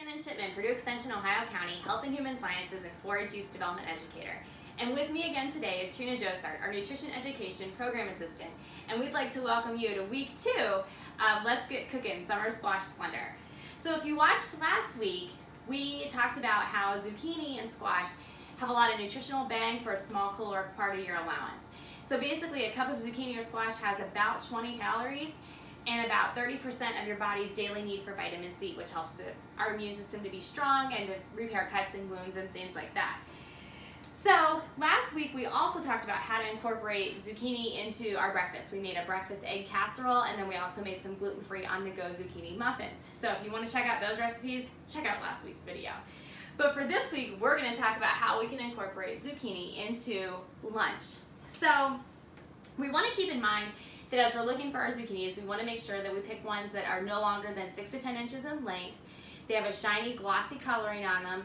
Shannon Chipman, Purdue Extension, Ohio County, Health and Human Sciences and 4-H Youth Development Educator. And with me again today is Trina Josart, our Nutrition Education Program Assistant. And we'd like to welcome you to week 2 of Let's Get Cookin' Summer Squash Splendor. So if you watched last week, we talked about how zucchini and squash have a lot of nutritional bang for a small caloric part of your allowance. So basically a cup of zucchini or squash has about 20 calories and about 30% of your body's daily need for vitamin C, which helps our immune system to be strong and to repair cuts and wounds and things like that. So last week we also talked about how to incorporate zucchini into our breakfast. We made a breakfast egg casserole, and then we also made some gluten-free on-the-go zucchini muffins. So if you want to check out those recipes, check out last week's video. But for this week, we're going to talk about how we can incorporate zucchini into lunch. So we want to keep in mind that as we're looking for our zucchinis, we want to make sure that we pick ones that are no longer than 6 to 10 inches in length. They have a shiny, glossy coloring on them,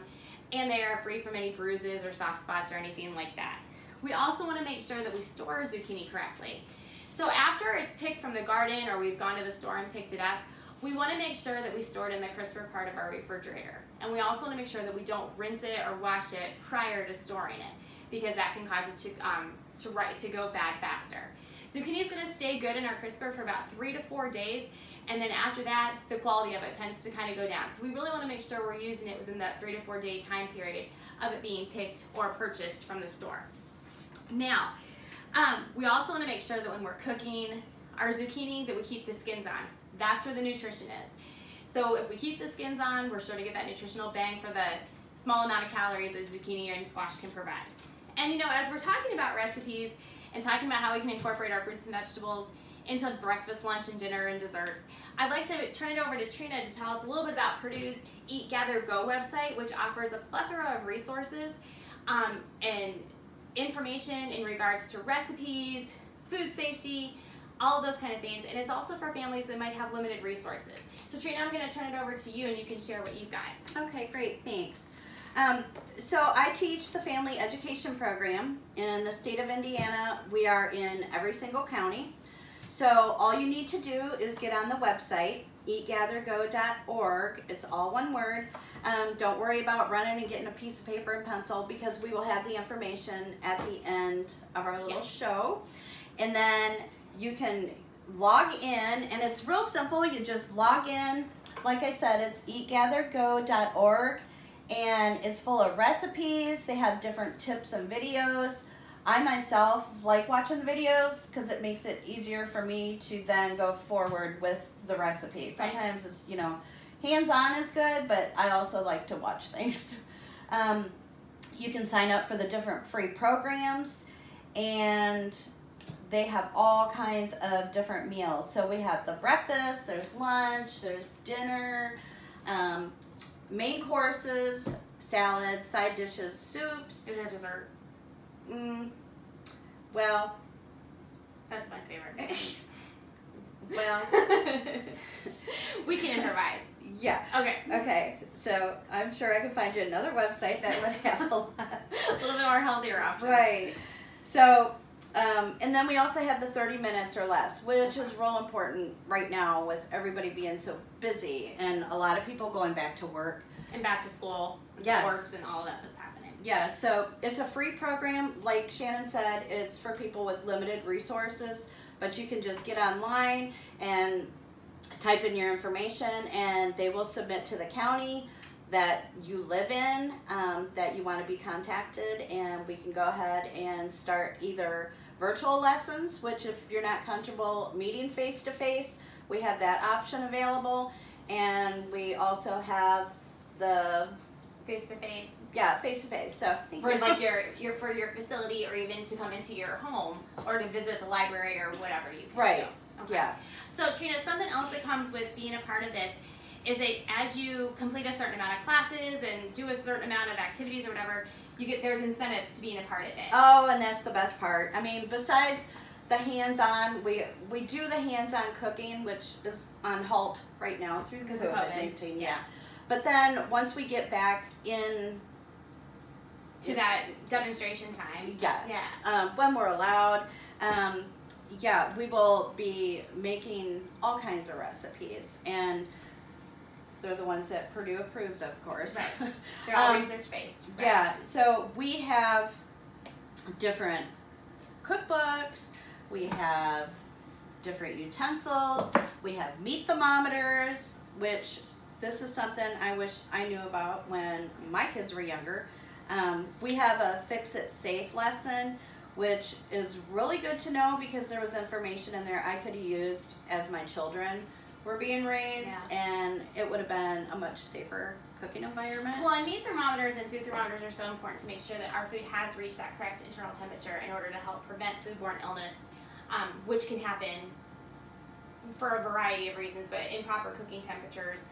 and they are free from any bruises or soft spots or anything like that. We also want to make sure that we store our zucchini correctly. So after it's picked from the garden or we've gone to the store and picked it up, we want to make sure that we store it in the crisper part of our refrigerator. And we also want to make sure that we don't rinse it or wash it prior to storing it, because that can cause it to go bad faster. Zucchini is going to stay good in our crisper for about 3 to 4 days, and then after that, the quality of it tends to kind of go down. So we really want to make sure we're using it within that 3 to 4 day time period of it being picked or purchased from the store. Now, we also want to make sure that when we're cooking our zucchini that we keep the skins on. That's where the nutrition is. So if we keep the skins on, we're sure to get that nutritional bang for the small amount of calories that zucchini and squash can provide. And you know, as we're talking about recipes and talking about how we can incorporate our fruits and vegetables into breakfast, lunch, and dinner and desserts, I'd like to turn it over to Trina to tell us a little bit about Purdue's Eat, Gather, Go website, which offers a plethora of resources and information in regards to recipes, food safety, all of those kind of things, and it's also for families that might have limited resources. So Trina, I'm going to turn it over to you and you can share what you've got. Okay, great, thanks. So I teach the family education program in the state of Indiana. We are in every single county. So all you need to do is get on the website, eatgathergo.org. It's all one word. Don't worry about running and getting a piece of paper and pencil, because we will have the information at the end of our little show. And then you can log in, and it's real simple. You just log in. Like I said, it's eatgathergo.org. And it's full of recipes. They have different tips and videos. I myself like watching the videos because it makes it easier for me to then go forward with the recipe. Sometimes it's, you know, hands-on is good, but I also like to watch things. You can sign up for the different free programs, and they have all kinds of different meals. So we have the breakfast, there's lunch, there's dinner, main courses, salad, side dishes, soups. Is there dessert? Well, that's my favorite. Well, we can improvise. Yeah. Okay. Okay. So I'm sure I can find you another website that would have a little bit more healthier options. Right. So, and then we also have the 30 minutes or less, which is real important right now with everybody being so busy and a lot of people going back to work. And back to school, yes. Sports and all of that that's happening. Yeah, so it's a free program. Like Shannon said, it's for people with limited resources, but you can just get online and type in your information, and they will submit to the county that you live in, that you want to be contacted, and we can go ahead and start either virtual lessons, which if you're not comfortable meeting face-to-face, we have that option available, and we also have the face-to-face. Yeah, face-to-face. So for like for your facility, or even to come into your home, or to visit the library or whatever you can right. do. Okay. Yeah. So Trina, something else that comes with being a part of this is that as you complete a certain amount of classes and do a certain amount of activities or whatever, there's incentives to being a part of it. Oh, and that's the best part. I mean, besides the hands-on, we do the hands-on cooking, which is on halt right now through the COVID-19. Yeah. But then once we get back in to that demonstration time. Yeah. Yeah. When we're allowed. Yeah, we will be making all kinds of recipes, and They're the ones that Purdue approves, of course. Right. They're all research-based. Right? Yeah, so we have different cookbooks, we have different utensils, we have meat thermometers, which this is something I wish I knew about when my kids were younger. We have a Fix It Safe lesson, which is really good to know because there was information in there I could have used as my children were being raised, and it would have been a much safer cooking environment. Well, and meat thermometers and food thermometers are so important to make sure that our food has reached that correct internal temperature in order to help prevent foodborne illness, which can happen for a variety of reasons, but improper cooking temperatures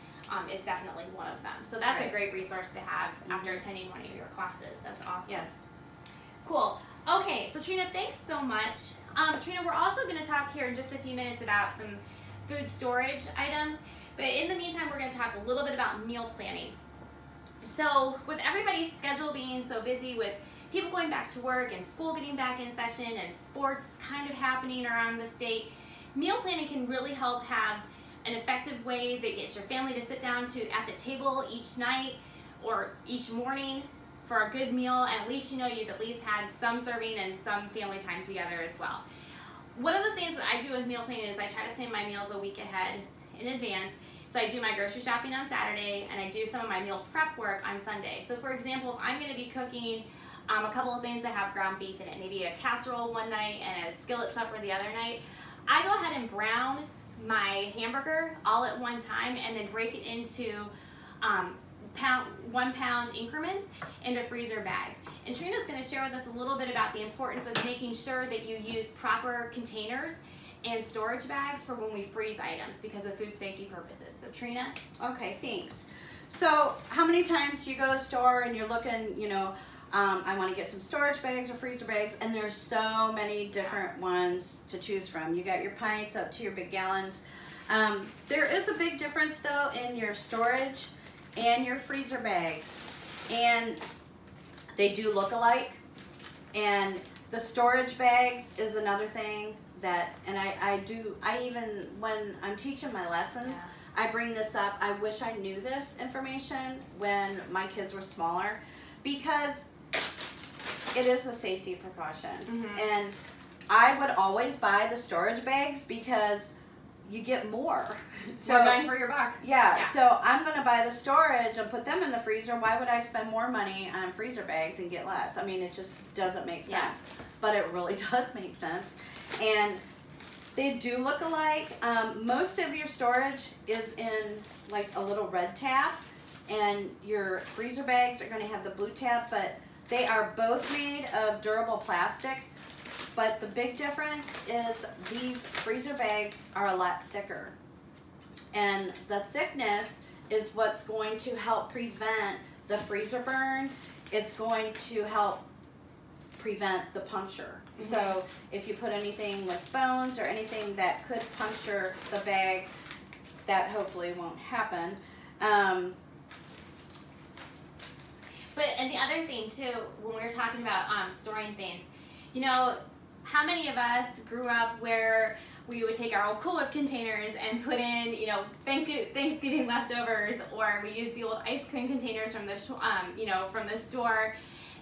is definitely one of them. So that's a great resource to have after attending one of your classes. That's awesome. Yes. Cool. Okay, so Trina, thanks so much. Trina, we're also going to talk here in just a few minutes about some food storage items, but in the meantime, we're going to talk a little bit about meal planning. So with everybody's schedule being so busy with people going back to work and school getting back in session and sports kind of happening around the state, meal planning can really help have an effective way that gets your family to sit down at the table each night or each morning for a good meal, and at least you know you've at least had some serving and some family time together as well. One of the things that I do with meal planning is I try to plan my meals a week ahead in advance. So I do my grocery shopping on Saturday, and I do some of my meal prep work on Sunday. So for example, if I'm going to be cooking a couple of things that have ground beef in it, maybe a casserole one night and a skillet supper the other night, I go ahead and brown my hamburger all at one time and then break it into 1 pound increments into freezer bags. And Trina's going to share with us a little bit about the importance of making sure that you use proper containers and storage bags for when we freeze items because of food safety purposes. So Trina? Okay, thanks. So how many times do you go to a store and you're looking, you know, I want to get some storage bags or freezer bags, and there's so many different ones to choose from. You got your pints up to your big gallons. There is a big difference though in your storage and your freezer bags, and they do look alike. And the storage bags is another thing that, and I even, when I'm teaching my lessons, I bring this up. I wish I knew this information when my kids were smaller, because it is a safety precaution. And I would always buy the storage bags because you get more. So more bang for your buck. Yeah, so I'm going to buy the storage and put them in the freezer. Why would I spend more money on freezer bags and get less? I mean, it just doesn't make sense. But it really does make sense. And they do look alike. Most of your storage is in like a little red tab, and your freezer bags are going to have the blue tab, but they are both made of durable plastic. But the big difference is these freezer bags are a lot thicker. And the thickness is what's going to help prevent the freezer burn. It's going to help prevent the puncture. So if you put anything like bones or anything that could puncture the bag, that hopefully won't happen. And the other thing too, when we were talking about storing things, you know, how many of us grew up where we would take our old Cool Whip containers and put in, you know, Thanksgiving leftovers, or we used the old ice cream containers from the, you know, from the store,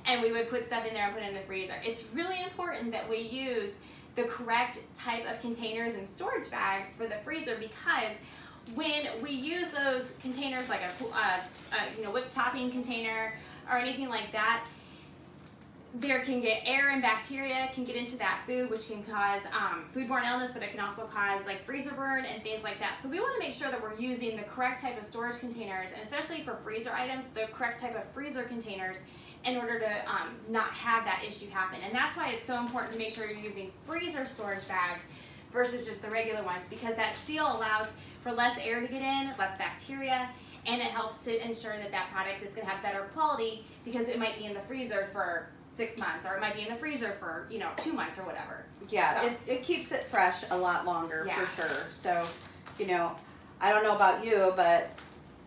and we would put stuff in there and put it in the freezer. It's really important that we use the correct type of containers and storage bags for the freezer, because when we use those containers like a you know, whipped topping container or anything like that, there can get air and bacteria can get into that food, which can cause foodborne illness, but it can also cause like freezer burn and things like that. So we want to make sure that we're using the correct type of storage containers, and especially for freezer items, the correct type of freezer containers in order to not have that issue happen. And that's why it's so important to make sure you're using freezer storage bags versus just the regular ones, because that seal allows for less air to get in, less bacteria, and it helps to ensure that that product is going to have better quality, because it might be in the freezer for 6 months, or it might be in the freezer for, you know, 2 months or whatever. Yeah, so it keeps it fresh a lot longer for sure. So, you know, I don't know about you, but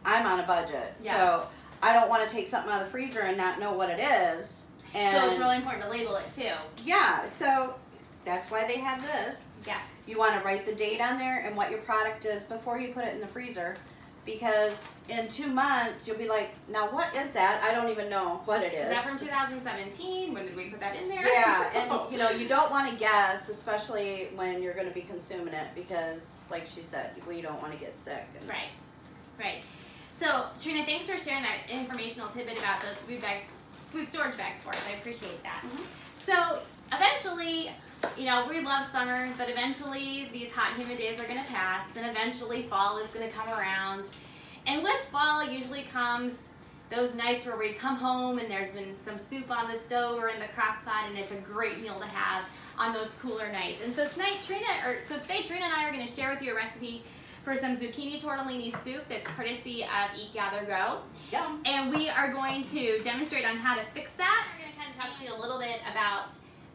I'm on a budget. So I don't want to take something out of the freezer and not know what it is. And so it's really important to label it too. Yeah, so that's why they have this. Yes. You want to write the date on there and what your product is before you put it in the freezer. because in 2 months you'll be like, now what is that? I don't even know what it is. Is that from 2017? When did we put that in there? Yeah, and you know, you don't want to guess, especially when you're going to be consuming it, because like she said, we don't want to get sick. And right, right. So Trina, thanks for sharing that informational tidbit about those food storage bags for us. I appreciate that. So eventually, you know, we love summer, but eventually these hot and humid days are going to pass, and eventually fall is going to come around. And with fall usually comes those nights where we come home and there's been some soup on the stove or in the crock pot, and it's a great meal to have on those cooler nights. And so today Trina and I are going to share with you a recipe for some zucchini tortellini soup that's courtesy of Eat, Gather, Go. Yum. And we are going to demonstrate on how to fix that. We're going to kind of talk to you a little bit about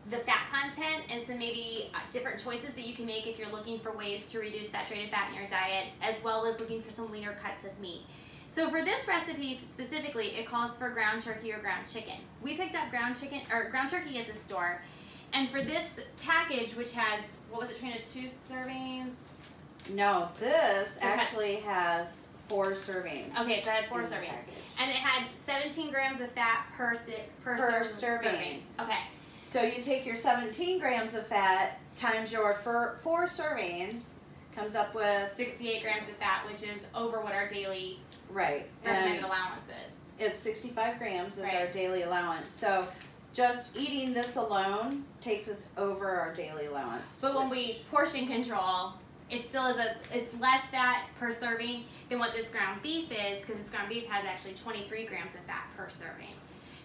the fat content and some maybe different choices that you can make if you're looking for ways to reduce saturated fat in your diet, as well as looking for some leaner cuts of meat. So for this recipe specifically, it calls for ground turkey or ground chicken. We picked up ground turkey at the store, and for this package, which has, what was it, Trina, 2 servings? No, this actually has 4 servings. Okay, so I had 4 servings. And it had 17 grams of fat per serving. Okay. So you take your 17 grams of fat times your 4 servings, comes up with 68 grams of fat, which is over what our daily recommended allowance is. It's 65 grams is right. our daily allowance. So just eating this alone takes us over our daily allowance. But when we portion control, it still is it's less fat per serving than what this ground beef is, because this ground beef has actually 23 grams of fat per serving. Right.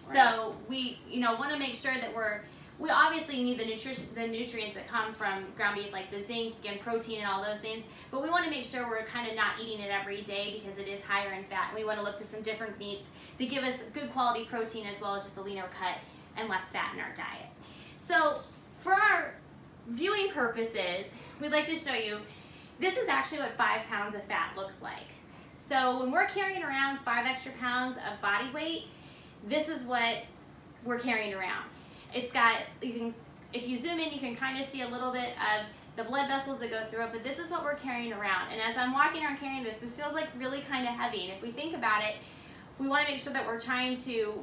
So we, you know, want to make sure that we obviously need the nutrients that come from ground beef, like the zinc and protein and all those things, but we want to make sure we're kind of not eating it every day because it is higher in fat. And we want to look to some different meats that give us good quality protein as well as just a leaner cut and less fat in our diet. So for our viewing purposes, we'd like to show you, this is actually what 5 pounds of fat looks like. So when we're carrying around 5 extra pounds of body weight, this is what we're carrying around. It's got, if you zoom in, you can kind of see a little bit of the blood vessels that go through it, but this is what we're carrying around. And as I'm walking around carrying this feels like really kind of heavy. And if we think about it, we want to make sure that we're trying to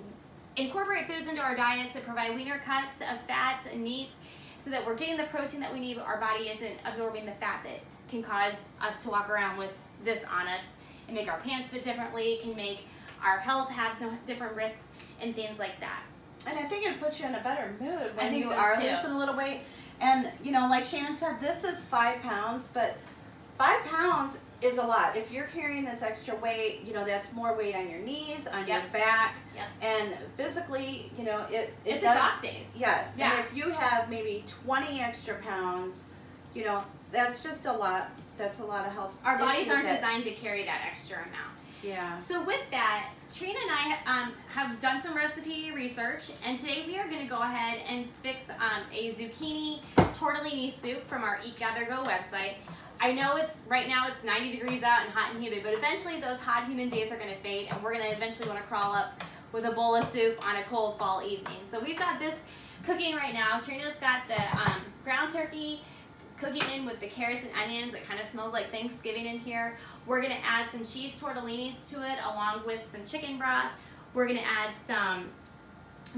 incorporate foods into our diets that provide leaner cuts of fats and meats so that we're getting the protein that we need, but our body isn't absorbing the fat that can cause us to walk around with this on us and make our pants fit differently, can make our health have some different risks and things like that. And I think it puts you in a better mood when you it are does too. losing a little weight. And, you know, like Shannon said, this is 5 pounds, but 5 pounds is a lot. If you're carrying this extra weight, you know, that's more weight on your knees, on your back, and physically, you know, it's exhausting. Yes. Yeah. And if you have maybe 20 extra pounds, you know, that's just a lot. That's a lot of health. Our bodies aren't designed to carry that extra amount. Yeah. So with that, Trina and I have done some recipe research, and today we are going to go ahead and fix a zucchini tortellini soup from our Eat, Gather, Go website. I know right now it's 90 degrees out and hot and humid, but eventually those hot, humid days are going to fade, and we're going to eventually want to crawl up with a bowl of soup on a cold fall evening. So we've got this cooking right now. Trina's got the ground turkey cooking in with the carrots and onions. It kind of smells like Thanksgiving in here. We're going to add some cheese tortellinis to it along with some chicken broth. We're going to add some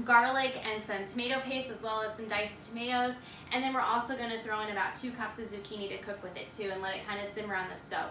garlic and some tomato paste as well as some diced tomatoes. And then we're also going to throw in about 2 cups of zucchini to cook with it too and let it kind of simmer on the stove.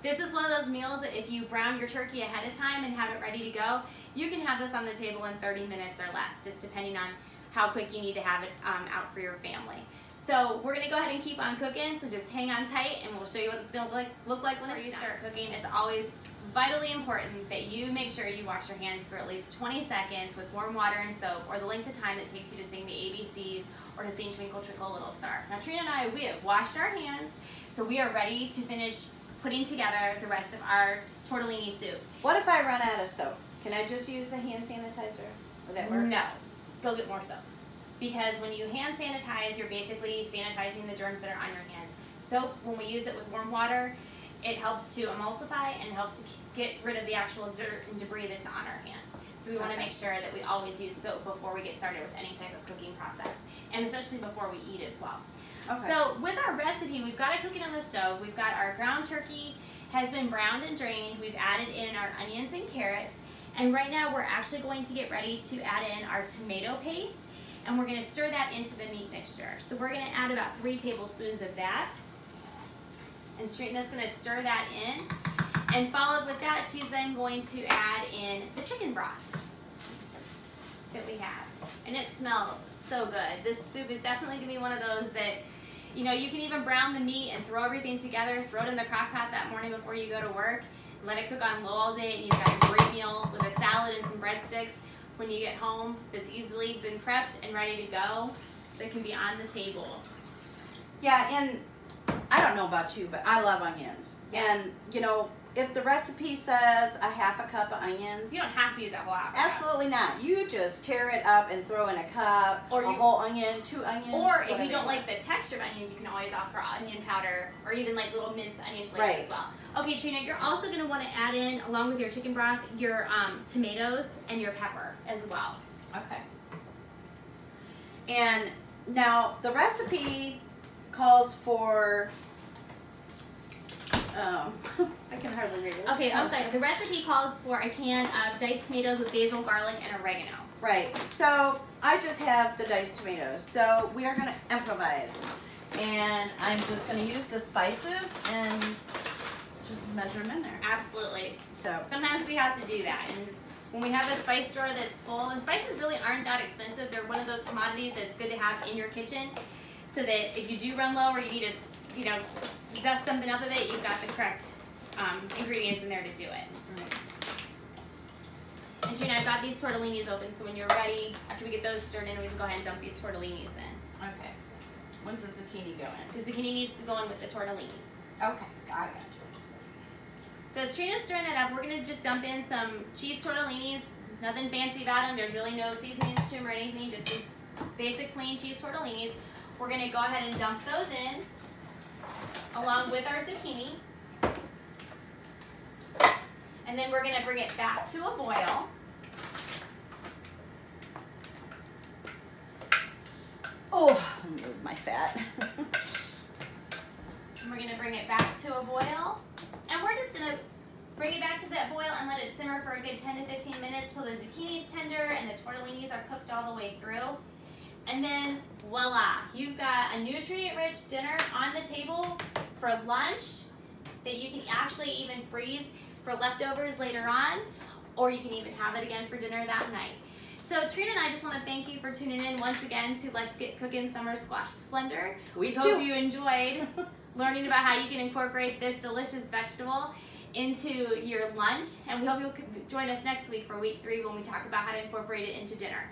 This is one of those meals that if you brown your turkey ahead of time and have it ready to go, you can have this on the table in 30 minutes or less, just depending on how quick you need to have it out for your family. So we're going to go ahead and keep on cooking, so just hang on tight and we'll show you what it's going to look like when you start cooking. It's always vitally important that you make sure you wash your hands for at least 20 seconds with warm water and soap, or the length of time it takes you to sing the ABCs or to sing Twinkle Twinkle Little Star. Now Trina and I, we have washed our hands, so we are ready to finish putting together the rest of our tortellini soup. What if I run out of soap? Can I just use the hand sanitizer? Would that work? No. Go get more soap. Because when you hand sanitize, you're basically sanitizing the germs that are on your hands. Soap, when we use it with warm water, it helps to emulsify and helps to get rid of the actual dirt and debris that's on our hands. So we want to make sure that we always use soap before we get started with any type of cooking process, and especially before we eat as well. Okay. So with our recipe, we've got it cooking on the stove. We've got our ground turkey has been browned and drained. We've added in our onions and carrots. And right now we're actually going to get ready to add in our tomato paste. And we're going to stir that into the meat mixture. So we're going to add about 3 tablespoons of that. And Trina's going to stir that in. And followed with that, she's then going to add in the chicken broth that we have. And it smells so good. This soup is definitely going to be one of those that, you know, you can even brown the meat and throw everything together, throw it in the crock pot that morning before you go to work, let it cook on low all day, and you've got a great meal with a salad and some breadsticks when you get home that's easily been prepped and ready to go, that can be on the table. Yeah, and I don't know about you, but I love onions. Yes. And, you know, if the recipe says a half a cup of onions, You don't have to use that whole half. absolutely not. You just tear it up and throw in a cup, Or a whole onion, 2 onions. Or if whatever you don't want. like the texture of onions, you can always offer onion powder or even like little minced onion flakes Right. as well. Okay, Trina, you're also going to want to add in, along with your chicken broth, your tomatoes and your pepper as well. Okay. And now the recipe calls for, I can hardly read it. Okay, I'm sorry. The recipe calls for a can of diced tomatoes with basil, garlic, and oregano. Right. So I just have the diced tomatoes. So we are going to improvise. And I'm just going to use the spices and just measure them in there. Absolutely. So Sometimes we have to do that. And when we have a spice drawer that's full, and spices really aren't that expensive. They're one of those commodities that's good to have in your kitchen, so that if you do run low or you need to, you know, zest something up a bit, you've got the correct ingredients in there to do it. And Trina, I've got these tortellinis open, so when you're ready, after we get those stirred in, we can go ahead and dump these tortellinis in. okay. When's the zucchini go in? The zucchini needs to go in with the tortellinis. Okay, I got you. So as Trina's stirring that up, we're going to just dump in some cheese tortellinis. Nothing fancy about them. There's really no seasonings to them or anything, just some basic plain cheese tortellinis. We're going to go ahead and dump those in along with our zucchini. And then we're going to bring it back to a boil. Oh, move my fat. And we're going to bring it back to a boil. And we're just going to bring it back to that boil and let it simmer for a good 10 to 15 minutes till the zucchini's tender and the tortellinis are cooked all the way through. And then voila, you've got a nutrient-rich dinner on the table for lunch that you can actually even freeze for leftovers later on, or you can even have it again for dinner that night. So Trina and I just want to thank you for tuning in once again to Let's Get Cookin' Summer Squash Splendor. We hope you enjoyed learning about how you can incorporate this delicious vegetable into your lunch, and we hope you'll join us next week for week 3 when we talk about how to incorporate it into dinner.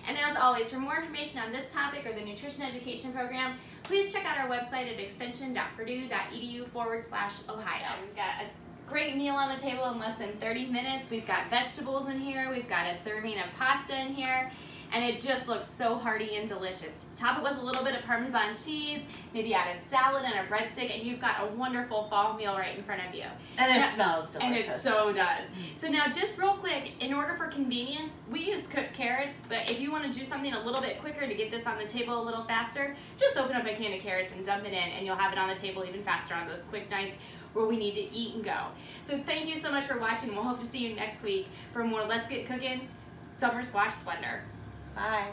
And as always, for more information on this topic or the nutrition education program, please check out our website at extension.purdue.edu/Ohio. We've got a great meal on the table in less than 30 minutes. We've got vegetables in here. We've got a serving of pasta in here. And it just looks so hearty and delicious. Top it with a little bit of Parmesan cheese, maybe add a salad and a breadstick, and you've got a wonderful fall meal right in front of you. And it smells delicious. And it so does. So now just real quick, in order for convenience, we use cooked carrots, but if you want to do something a little bit quicker to get this on the table a little faster, just open up a can of carrots and dump it in, and you'll have it on the table even faster on those quick nights where we need to eat and go. So thank you so much for watching. We'll hope to see you next week for more Let's Get Cookin' Summer Squash Splendor. Bye.